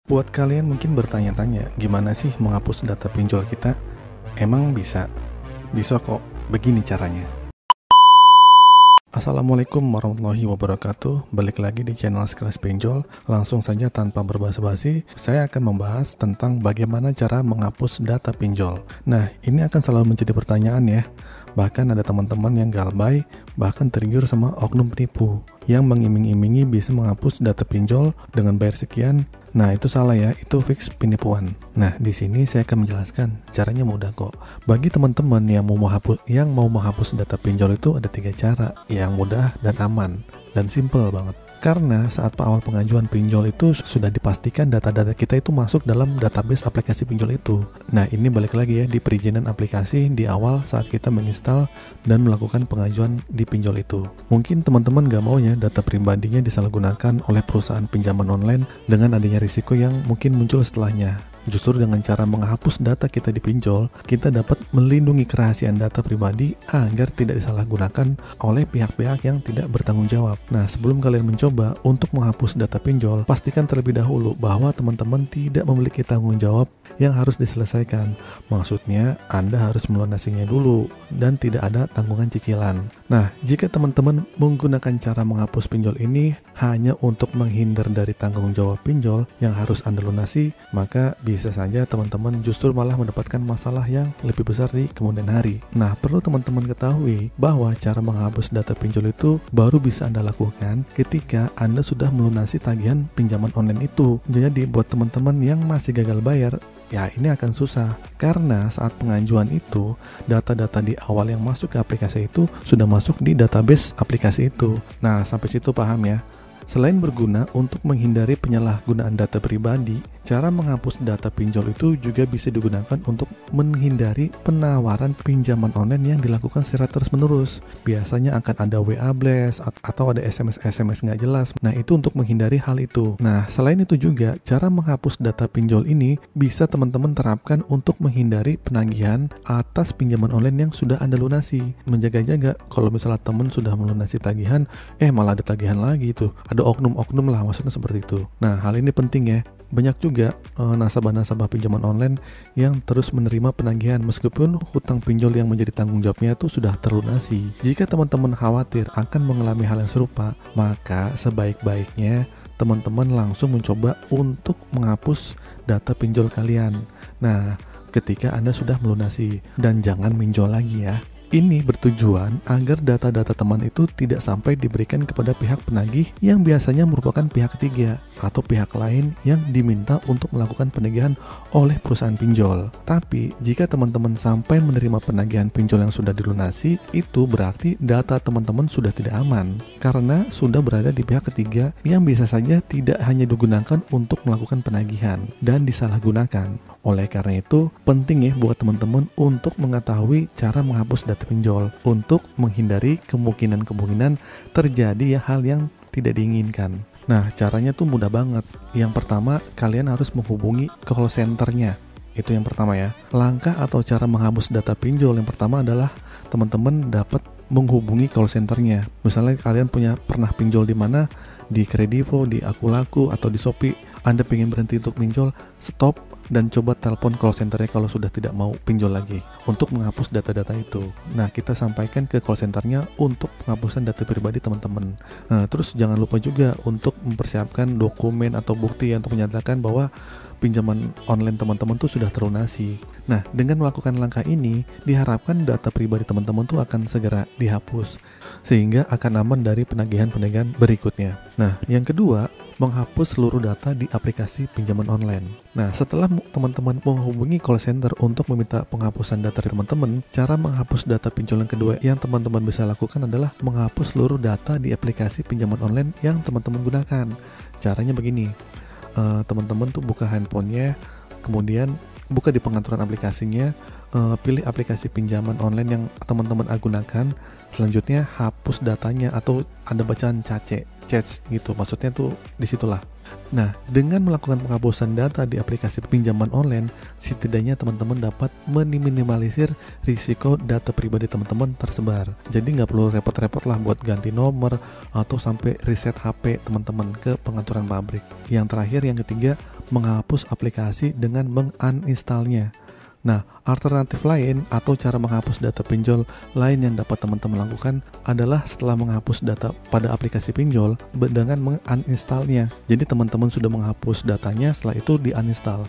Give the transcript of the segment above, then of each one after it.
Buat kalian mungkin bertanya-tanya, gimana sih menghapus data pinjol kita? Emang bisa? Bisa kok, begini caranya. Assalamualaikum warahmatullahi wabarakatuh. Balik lagi di channel Sekelas Pinjol. Langsung saja tanpa berbasa-basi, saya akan membahas tentang bagaimana cara menghapus data pinjol. Nah, ini akan selalu menjadi pertanyaan ya. Bahkan ada teman-teman yang galbay, bahkan tergiur sama oknum penipu yang mengiming-imingi bisa menghapus data pinjol dengan bayar sekian. Nah, itu salah ya, itu fix penipuan. Nah, di sini saya akan menjelaskan caranya mudah kok. Bagi teman-teman yang mau menghapus data pinjol itu ada 3 cara yang mudah dan aman dan simple banget. Karena saat awal pengajuan pinjol itu sudah dipastikan data-data kita itu masuk dalam database aplikasi pinjol itu. Nah, ini balik lagi ya di perizinan aplikasi di awal saat kita menginstal dan melakukan pengajuan di pinjol itu. Mungkin teman-teman gak mau ya data pribadinya disalahgunakan oleh perusahaan pinjaman online dengan adanya risiko yang mungkin muncul setelahnya. Justru dengan cara menghapus data kita di pinjol, kita dapat melindungi kerahasiaan data pribadi agar tidak disalahgunakan oleh pihak-pihak yang tidak bertanggung jawab. Nah, sebelum kalian mencoba untuk menghapus data pinjol, pastikan terlebih dahulu bahwa teman-teman tidak memiliki tanggung jawab yang harus diselesaikan. Maksudnya, Anda harus melunasinya dulu dan tidak ada tanggungan cicilan. Nah, jika teman-teman menggunakan cara menghapus pinjol ini hanya untuk menghindar dari tanggung jawab pinjol yang harus Anda lunasi, maka bisa saja teman-teman justru malah mendapatkan masalah yang lebih besar di kemudian hari. Nah, perlu teman-teman ketahui bahwa cara menghapus data pinjol itu baru bisa Anda lakukan ketika Anda sudah melunasi tagihan pinjaman online itu. Jadi buat teman-teman yang masih gagal bayar, ya ini akan susah. Karena saat pengajuan itu, data-data di awal yang masuk ke aplikasi itu sudah masuk di database aplikasi itu. Nah, sampai situ paham ya? Selain berguna untuk menghindari penyalahgunaan data pribadi, cara menghapus data pinjol itu juga bisa digunakan untuk menghindari penawaran pinjaman online yang dilakukan secara terus-menerus. Biasanya akan ada WA blast atau ada SMS nggak jelas. Nah, itu untuk menghindari hal itu. Nah, selain itu juga, cara menghapus data pinjol ini bisa teman-teman terapkan untuk menghindari penagihan atas pinjaman online yang sudah Anda lunasi. Menjaga-jaga kalau misalnya teman sudah melunasi tagihan, malah ada tagihan lagi tuh. Ada oknum-oknum lah, maksudnya seperti itu. Nah, hal ini penting ya. Banyak juga nasabah-nasabah pinjaman online yang terus menerima penagihan meskipun hutang pinjol yang menjadi tanggung jawabnya itu sudah terlunasi. Jika teman-teman khawatir akan mengalami hal yang serupa, maka sebaik-baiknya teman-teman langsung mencoba untuk menghapus data pinjol kalian. Nah, ketika Anda sudah melunasi, dan jangan pinjol lagi ya. Ini bertujuan agar data-data teman itu tidak sampai diberikan kepada pihak penagih yang biasanya merupakan pihak ketiga atau pihak lain yang diminta untuk melakukan penagihan oleh perusahaan pinjol. Tapi, jika teman-teman sampai menerima penagihan pinjol yang sudah dilunasi, itu berarti data teman-teman sudah tidak aman karena sudah berada di pihak ketiga yang bisa saja tidak hanya digunakan untuk melakukan penagihan dan disalahgunakan. Oleh karena itu, penting ya buat teman-teman untuk mengetahui cara menghapus data pinjol untuk menghindari kemungkinan-kemungkinan terjadi ya hal yang tidak diinginkan. Nah, caranya tuh mudah banget. Yang pertama, kalian harus menghubungi call centernya. Itu yang pertama ya. Langkah atau cara menghapus data pinjol yang pertama adalah teman-teman dapat menghubungi call centernya. Misalnya kalian pernah pinjol di mana? Di Kredivo, di Akulaku, atau di Shopee. Anda pengen berhenti untuk pinjol, stop dan coba telepon call centernya kalau sudah tidak mau pinjol lagi untuk menghapus data-data itu. Nah, kita sampaikan ke call centernya untuk penghapusan data pribadi teman-teman. Nah, terus jangan lupa juga untuk mempersiapkan dokumen atau bukti untuk menyatakan bahwa pinjaman online teman-teman tuh sudah terlunasi. Nah, dengan melakukan langkah ini, diharapkan data pribadi teman-teman tuh akan segera dihapus, sehingga akan aman dari penagihan-penagihan berikutnya. Nah, yang kedua, menghapus seluruh data di aplikasi pinjaman online. Nah, setelah teman-teman menghubungi call center untuk meminta penghapusan data dari teman-teman, cara menghapus data pinjol yang kedua yang teman-teman bisa lakukan adalah menghapus seluruh data di aplikasi pinjaman online yang teman-teman gunakan. Caranya begini, teman-teman tuh buka handphonenya, kemudian buka di pengaturan aplikasinya, pilih aplikasi pinjaman online yang teman-teman gunakan. Selanjutnya hapus datanya atau ada bacaan cache gitu, maksudnya tuh disitulah. Nah, dengan melakukan penghapusan data di aplikasi pinjaman online, setidaknya teman-teman dapat meminimalisir risiko data pribadi teman-teman tersebar. Jadi nggak perlu repot-repot lah buat ganti nomor atau sampai reset HP teman-teman ke pengaturan pabrik. Yang terakhir, yang ketiga, menghapus aplikasi dengan menguninstallnya. Nah, alternatif lain atau cara menghapus data pinjol lain yang dapat teman-teman lakukan adalah setelah menghapus data pada aplikasi pinjol dengan menguninstallnya. Jadi teman-teman sudah menghapus datanya, setelah itu di-uninstall.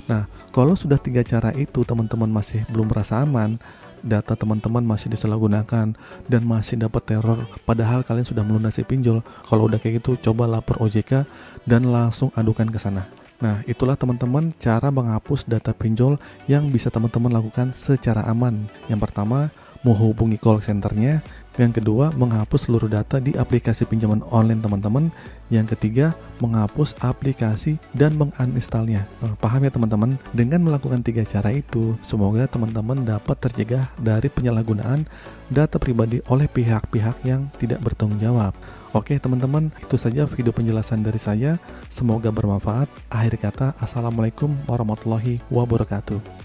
Nah, kalau sudah 3 cara itu teman-teman masih belum merasa aman, data teman-teman masih disalahgunakan dan masih dapat teror padahal kalian sudah melunasi pinjol, kalau udah kayak gitu coba lapor OJK dan langsung adukan ke sana. Nah, itulah teman-teman cara menghapus data pinjol yang bisa teman-teman lakukan secara aman. Yang pertama, menghubungi call centernya. Yang kedua, menghapus seluruh data di aplikasi pinjaman online teman-teman. Yang ketiga, menghapus aplikasi dan menguninstallnya. Nah, paham ya teman-teman? Dengan melakukan 3 cara itu, semoga teman-teman dapat tercegah dari penyalahgunaan data pribadi oleh pihak-pihak yang tidak bertanggung jawab. Oke teman-teman, itu saja video penjelasan dari saya. Semoga bermanfaat. Akhir kata, Assalamualaikum warahmatullahi wabarakatuh.